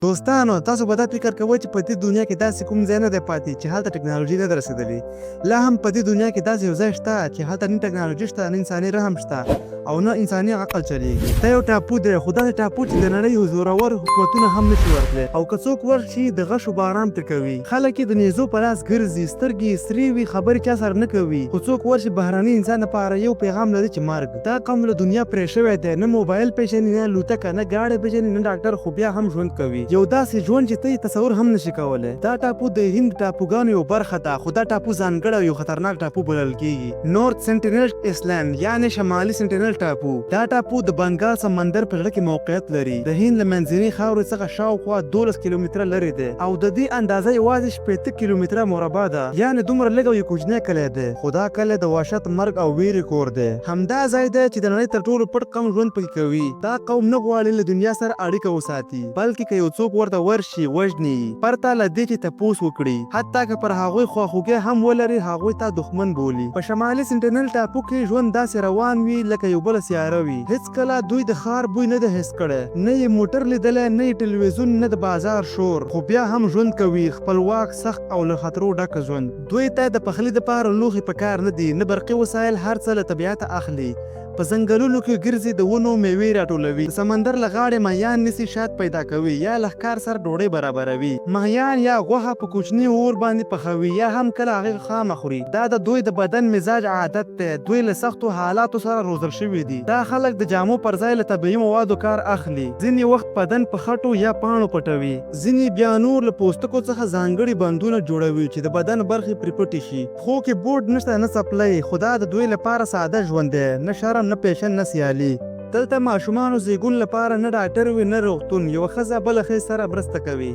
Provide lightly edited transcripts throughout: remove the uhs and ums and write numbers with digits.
دوستانو تاسو به دا فکر کوئ چې په دې دنیا کې داسې کوم ځای نه دی پاتې چې هلته ټیکنالوژي نه ده رسېدلې. لا هم په دې دنیا کې داسې یو ځای شته چې هلته نه ټیکنالوژي شته، نه انساني رحم شته او نه انساني عقل چلیږي. دا یو ټاپو دی، خو داسې ټاپو چې د نړۍ زورور حکومتونه هم نشي ورتلی، او که څوک ورشي د غشو باران پرې کوي. خلک یې د نیزو په لاس ګرځي، سترګې یې سرې وي، خبرې چا سره نه کوي. خو څوک ورشي بهرني انسان لپاره یو پیغام لري چې مرګ. دا قوم له دنیا پرې شوی دی، نه موبایل پېژني، نه الوتکه، نه ګاډی پېژني، نه ډاکټر، خو بیا هم ژوند کوي. یو داسې ژوند چې ته یې تصور هم نشي کولی. دا ټاپو د هند ټاپوګانو یو برخه ده، خو دا ټاپو ځانګړی او یو خطرناک ټاپو بلل کېږي. نارت سینټینل ایسلند یعنې شمالي سینټینل ټاپو. دا ټاپو د بنګال سمندر په زړه کې موقعیت لري. د هند له منځنۍ خاورې څخه شاوخوا 12 کیلومتره لرې دی او د دې اندازه یوازې 80 کیلومتره مربع ده، یعنې دومره لږ او یو کوچنی کلی دی. خو دا کلی د وحشت، مرګ او ویرې کور دی. همدا ځای دی چې د نړۍ تر ټولو پټ قوم ژوند پکې کوي. دا قوم نه غواړي له دنیا سره اړیکه وساتي، بلکې که یو څوک ورته ورشي وژني پرته له دې چې تپوس وکړي، حتی که پر هغوی خواخوږی هم ولري هغوی ته دښمن بولي. په شمالي سینټینل ټاپو کې ژوند داسې روان وي لکه یو بله سیاره وي. هېڅکله دوی د ښار بوی نه دی حس کړی، نه یې موټر لیدلی، نه یې ټلویزیون، نه د بازار شور، خو بیا هم ژوند کوي خپلواک، سخت او له خطرو ډک ژوند. دوی ته د پخلي دپاره لوښي په کار نه دي، نه برقي وسایل، هر څه له طبیعته اخلي. په ځنګلونو کې ګرځي، د ونو میوې راټولوي، د سمندر له غاړې ماهیان نیسي، شات پیدا کوي، یا له ښکار سره ډوډۍ برابروي. ماهیان یا غوښه په کوچني اور باندې پخوي، یا هم کله هغې خامه خوري. دا د دوی د بدن مزاج عادت دی. دوی له سختو حالاتو سره روزل شوي دي. دا خلک د جامو پر ځای له طبیعي موادو کار اخلي. ځینې وخت بدن په خټو یا پاڼو پټوي، ځینې بیا نور له پوستکو څخه ځانګړي بندونه جوړوي چې د بدن برخې پرې پټې شي. خو کې بورډ نشته، نه څپلۍ. خو دا د دوی لپاره ساده ژوند دی، نه شرم، نه پیشن، نه سیالي. دلته ماشومانو زیږون لپاره نه ډاکټر وي، نه روغتون. یوه ښځه بله ښځې سره مرسته کوي،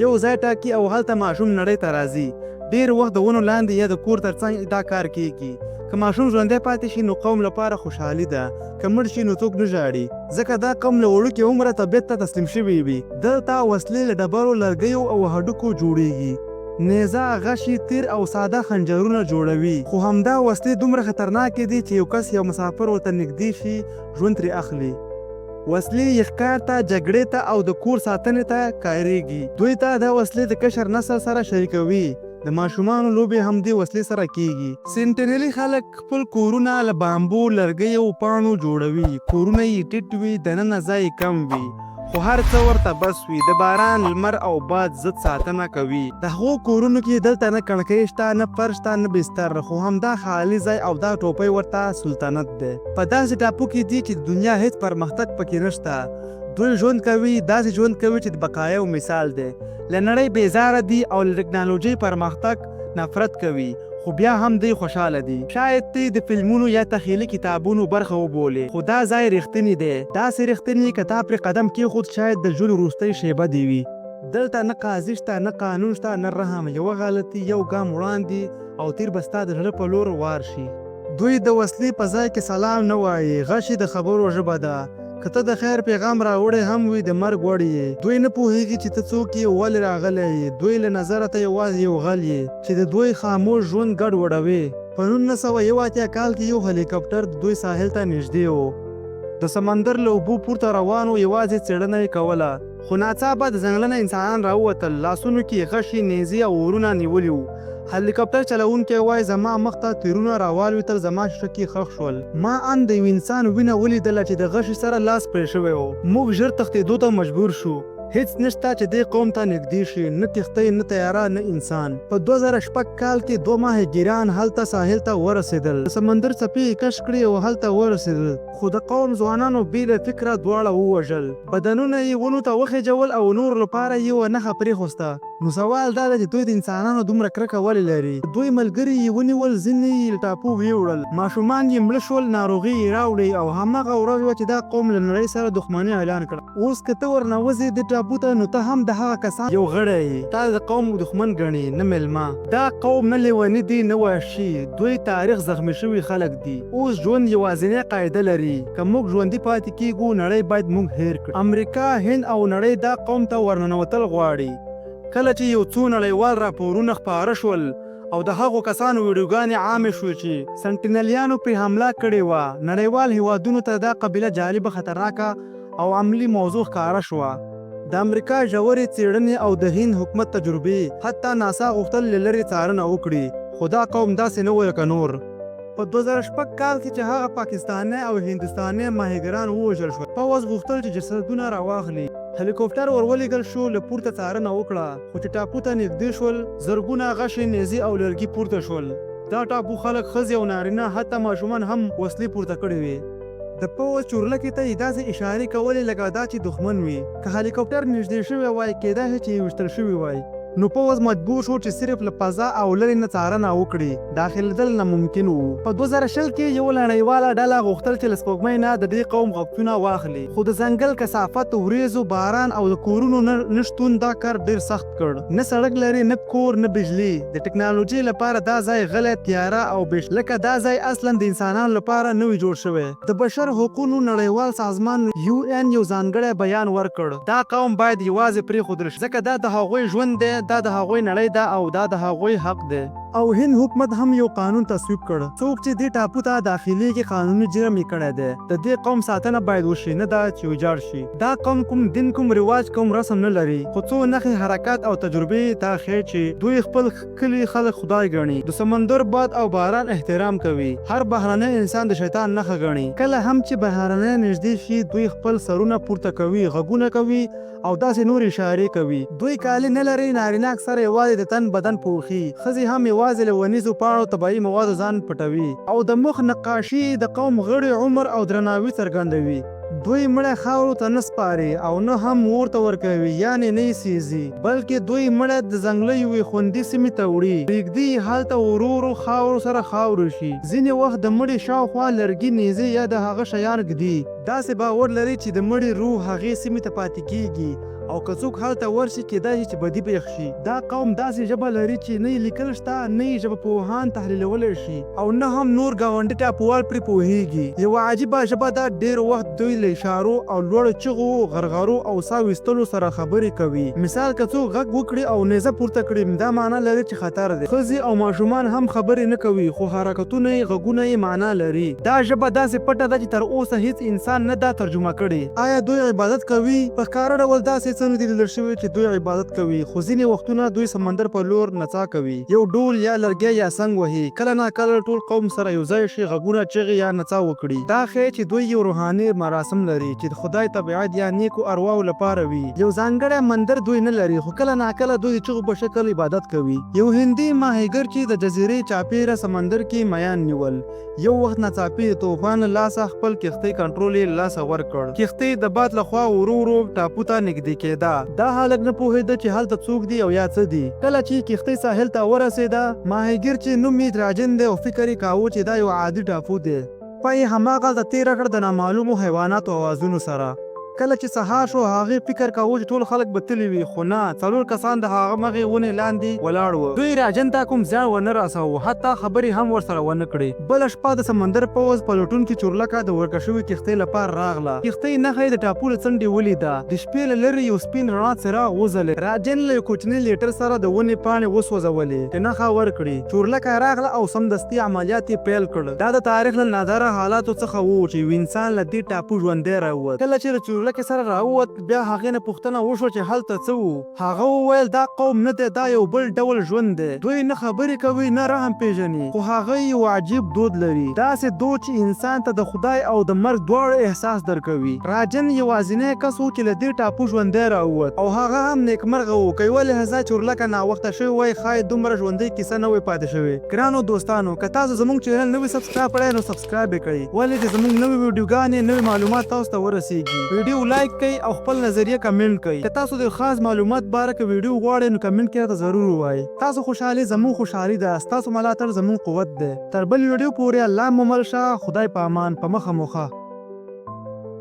یو ځای ټاکي او هلته ماشوم نړۍ ته راځي. ډېر وخت د ونو لاندې یا د کور تر څنګ دا کار کیږي. که ماشوم ژوندی پاتې شي نو قوم لپاره خوشحالي ده، که مړ شي نو څوک نه ژاړي، ځکه دا قوم له وړوکې عمره طبیعت ته تسلیم شوي وي. دلته وسلې له ډبرو، لرګیو او هډوکو جوړیږي. نیزه، غشي، تیر او ساده خنجرونه جوړوي. خو همدا وسلې دومره خطرناکې دي چې یو کس یو مسافر ورته نږدې شي ژوند ترې اخلي. وسلې یې ښکار ته، جګړې ته او د کور ساتنې ته کارېږي. دوی ته دا وسلې د کشر نسل سره شریکوي. د ماشومانو لوبې هم دې وسلې سره کېږي. سینټینلي خلک خپل کورونه له بامبو، لرګیو او پاڼو جوړوي. کورونه یې ټیټ وي، دننه ځای کم وي، خو هر څه ورته بس وي. د باران، لمر او باد ضد ساتنه کوي. د هغو کورونو کې دلته نه کړکۍ شته، نه فرش شته، نه بستر، خو همدا خالي ځای او دا ټوپۍ ورته سلطنت دی. په داسې ټاپو کې دي چې د دنیا هیڅ پرمختګ پکې نشته. دوی ژوند کوي، داسې ژوند کوي چې د بقایاو مثال دی. له نړۍ بېزاره دي او له ټیکنالوژۍ پرمختګ نفرت کوي، خو بیا هم دوی خوشحاله دي. شاید ته د فلمونو یا تخیلي کتابونو برخه وبولې، خو دا ځای رښتینی دی. داسې رښتینی که تا پرې قدم کېښود شاید د ژوند وروستۍ شیبه دې وي. دلته نه قاضي شته، نه قانون شته، نه رحم. یوه غلطي، یو ګام وړاندې او تیر به ستا د زړه په لور وار شي. دوی د وسلې په ځای کې سلام نه وایي. غشي د خبرو ژبه ده. که ته د خیر پیغام راوړی هم وي، د مرګ وړ یې. دوی نه پوهېږي چې ته څوک یې، ولې راغلی یې. دوی له نظره ته یوازې یو غل یې چې د دوی خاموش ژوند ګډ وډوي. په 1981 کال کې یو هلیکاپټر د دوی ساحل ته نږدې و. د سمندر له اوبو پورته روان و، یوازې څېړنه یې کوله. خو ناڅاپه د ځنګله نه انسانان راووتل. لاسونو کې غشي، نیزې او اورونه نیولي وو. هلیکاپټر چلوونکی وایي زما مخ ته تیرونه راوالوتل، زما شړه کې ښخ شول. ما ان د یو انسان وینه ولیدله چې د غشي سره لاس پرې شوی و. موږ ژر تښتېدو ته مجبور شو. هیڅ نشته چې دې قوم ته نږدې شي، نه کښتۍ، نه تیاره، نه انسان. په 2006 کال کې 2 ماهیګیران هلته ساحل ته ورسېدل. د سمندر څپې یې کش کړې او هلته ورسېدل. خو د قوم ځوانانو بې له فکره دواړه ووژل. بدنونه یې ونو ته وخېجول او نور لپاره یې یوه نښه پرېښوسته. نو سوال دا ده چې دوی د انسانانو دومره کرکه ولې لري؟ دوی ملګري یې ونیول، ځینې یې له ټاپو ویوړل، ماشومان یې مړه شول، ناروغي یې راوړې او هماغه ورځ وه چې دا قوم له نړۍ سره دښمني اعلان کړه. اوس که ته ورنوځې د ټاپو ته نو ته هم د هغه کسان یو غړی یې. تا د قوم دښمن ګڼې، نه مېلمه. دا قوم نه لیوني دي، نه وحشي. دوی تاریخ زخمي شوي خلک دي. اوس ژوند یوازینۍ قاعده لري، که موږ ژوندي پاتې کېږو نړۍ باید موږ هیر کړو. امریکا، هند او نړۍ دا قوم ته ورننوتل غواړي. کله چې یو څو نړیوال راپورونه خپاره شول او د هغو کسانو ویډیوګانې عامې شوې چې سنټینلیانو پرې حمله کړې وه، نړیوال هیوادونو ته دا قبیله جالبه، خطرناکه او عملي موضوع ښکاره شوه. د امریکا ژورې څېړنې او د هند حکومت تجربې حتی ناسا غوښتل له لرې څارنه وکړي، خو دا قوم داسې نه و لکه نور. په 2006 کال کې چې هغه پاکستاني او هندوستاني ماهیګران ووژل شول، پوځ غوښتل چې جسدونه راواخلي. هلیکوپټر ورولېږل شو، له پورته څارنه وکړه، خو چې ټاپو ته نږدې شول زرګونه غشې، نیزې او لرګي پورته شول. دا ټاپو خلک، ښځې او نارینه، حتی ماشومان هم وسلې پورته کړې وې. د پوځ چورلکې ته یې داسې اشارې کولې لکه دا چې دښمن وي. که هلیکوپټر نږدې شوی وای، کېدای شي چې یې ویشتل شوي وای. نو پوځ مجبور شو چې صرف له فضا او لرې نه څارنه وکړي. داخلېدل ناممکن وو. په 2020 کې یو نړیواله ډله غوښتل چې له سپوږمۍ نه د دې قوم غږونه واخلي، خو د ځنګل کثافت، وریځو، باران او د کورونو نشتون دا کار ډېر سخت کړ. نه سړک لري، نه کور، نه بجلي. د ټېکنالوژي لپاره دا ځای غلی، تیاره او لکه دا ځای اصلا د انسانانو لپاره نه وي جوړ شوی. د بشر حقوقو نړیوال سازمان UN یو ځانګړی بیان ورکړ. دا قوم باید یوازې پرېښودل شي، ځکه دا د هغوی ژوند دی، دا د هغوی نړۍ ده او دا د هغوی حق دی. او هند حکومت هم یو قانون تصویب کړ. څوک چې دې ټاپو ته داخلېږي قانوني جرم یې کړی دی. د دې قوم ساتنه باید وشي، نه دا چې ویجاړ شي. دا قوم کوم دین، کوم رواج، کوم رسم نه لري، خو څو نښې، حرکات او تجربې ته ښیي چې دوی خپل کلي خلک خدای ګڼي. د سمندر باد او باران احترام کوي. هر بهرنی انسان د شیطان نښه ګڼي. کله هم چې بهرنی نږدې شي، دوی خپل سرونه پورته کوي، غږونه کوي او داسې نور اشارې کوي. دوی کالي نه لري. نارینه اکثر یوازې د تن بدن پوښي. ښځې هم یوازې له ونیزو پاڼو، طبیعي موادو ځان پټوي. او د مخ نقاشي د قوم غړي، عمر او درناوي څرګندوي. دوی مړه خاورو ته نه سپاري او نه هم ورته ورکوي، یعنې نه یې سیزي، بلکې دوی مړه د ځنګله یوې خوندي سیمې ته وړي. پرېږدي هلته ورو ورو خاورو سره خاورو شي. ځینې وخت د مړي شاوخوا لرګي، نیزې یا د هغه شیان ږدي. داسې باور لري چې د مړي روح هغې سیمې ته پاتې کېږي، او که څوک هلته ورشي کېدای شي چې بدي پېښ شي. دا قوم داسې ژبه لري چې نه یې لیکل شته، نه یې ژبپوهان تحلیلولی شي، او نه هم نور ګاونډي ټاپووال پرې پوهېږي. یوه عجیبه ژبه ده. ډېر وخت دوی له اشارو او لوړو چغو، غرغرو او ساه ویستلو سره خبرې کوي. مثال، که څوک غږ وکړي او نیزه پورته کړي، دا معنا لري چې خطر دی. ښځې او ماشومان هم خبرې نه کوي، خو حرکتونه یې، غږونه یې معنا لري. دا ژبه داسې پټه ده چې تر اوسه هیڅ انسان نه دا ترجمه کړې. آیا دوی عبادت کوي؟ په ښکاره ډول داسې څه نه دي لیدل شوي چې دوی عبادت کوي، خو ځینې وختونه دوی سمندر په لور نڅا کوي. یو ډول یا لرګی یا سنګ وهي. کله نا کله ټول قوم سره یو ځای شي، غږونه، چغې یا نڅا وکړي. دا ښیي چې دوی یو روحاني مراسم لري چې د خدای، طبیعت یا نیکو ارواحو لپاره وي. یو ځانګړی مندر دوی نه لري، خو کله نا کله دوی د چغو په شکل عبادت کوي. یو هندي ماهیګر چې د جزیرې چاپېره سمندر کې میان نیول، یو وخت ناڅاپي د طوفان له لاسه خپل کښتۍ کنټرول یې له لاسه ورکړ. کښتۍ د باد لخوا ورو ورو ټاپو ته نږدې کېده. دا هلک نه پوهېده چې هلته څوک دي او یا څه دي. کله چې کښتۍ ساحل ته ورسېده، ماهیګر چې نوم یې راجن دی او فکر یې کاوه چې دا یو عادي ټاپو دی. پای یې هماغلته تېره کړه د نامعلومو حیواناتو اوازونو سره. کله چې سهار شو، هغې فکر کاوه چې ټول خلک به تللي وي، خو نه، 4 کسان د هغه مغې ونې لاندې ولاړ وو. دوی راجن ته کوم زیان ونه رساوه، حتی خبرې هم ورسره ونه کړې. بله شپه د سمندر پوځ پلټونکې چورلکه د ورکه شوې کښتۍ لپاره راغله. کښتۍ نښه یې د ټاپو له څنډې ولیده. د شپې له لرې یو سپین رڼا څراغ وځلېد. راجن له یو کوچني لیټر سره د ونې پاڼې وسوځولې چې نښه ورکړي. چورلکه راغله او سمدستي عملیات یې پیل کړل. دا د تاریخ له نادره حالاتو څخه و چې یو انسان له دې ټاپو ژوندی راووت. کله چې لکه سره راووت، بیا هغې نه پوښتنه وشوه چې هلته څه وو. هغه وویل دا قوم نه دی، دا یو بل ډول ژوند دی. دوی نه خبرې کوي، نه رحم پېژني، خو هغه یو عجیب دود لري. داسې دود چې انسان ته د خدای او د مرګ دواړو احساس درکوي. راجن یوازینی کس و چې له دې ټاپو ژوندی راووت، او هغه هم نیکمرغه و. که یوه لحظه چورلکه ناوخته شوی وای، ښایي دومره ژوندۍ کیسه نه وای پاتې شوې. ګرانو دوستانو، که تاسو زموږ چینل نه وي سبسکرایب کړی، نو سبسکرایب یې کړئ، ولې چې زموږ نوې ویډیوګانې، نوې معلومات تاسو ته ورسیږي. ویډیو لایک کړئ او خپل نظریه کمنټ کړئ. که تاسو د خاص معلومات باره کې ویډیو غواړئ، نو کمنټ کې راته ضرور ووایئ. تاسو خوشحالي زموږ خوشحالي ده، ستاسو ملاتړ زموږ قوت دی. تر بل ویډیو پورې الله مو مل شه. خدای په امان. په مخه.